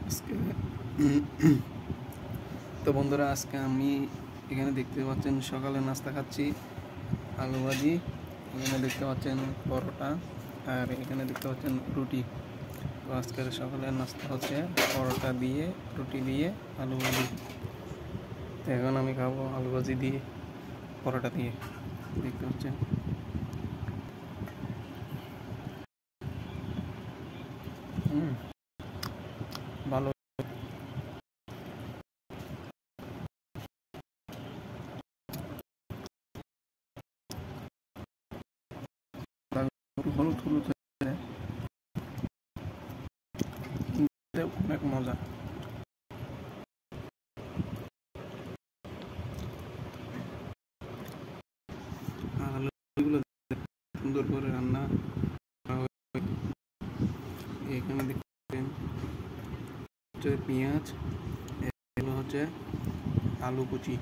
আজকে তো বন্ধুরা, আজকে আমি এখানে দেখতে পাচ্ছেন সকালে নাস্তা খাচ্ছি আলু ভাজি। এখানে দেখতে পাচ্ছেন পরোটা, আর এখানে দেখতে পাচ্ছেন রুটি। তো আজকের সকালের নাস্তা হচ্ছে পরোটা দিয়ে, রুটি দিয়ে, আলু ভাজি। তো এখন আমি খাবো আলু ভাজি দিয়ে, পরোটা দিয়ে। দেখতে পাচ্ছেন ভালো। হলুদ হলুদ অনেক মজা। আলুগুলো সুন্দর করে রান্না করা হয়। এখানে দেখবেন হচ্ছে পেঁয়াজ, এগুলো হচ্ছে আলু কুচি।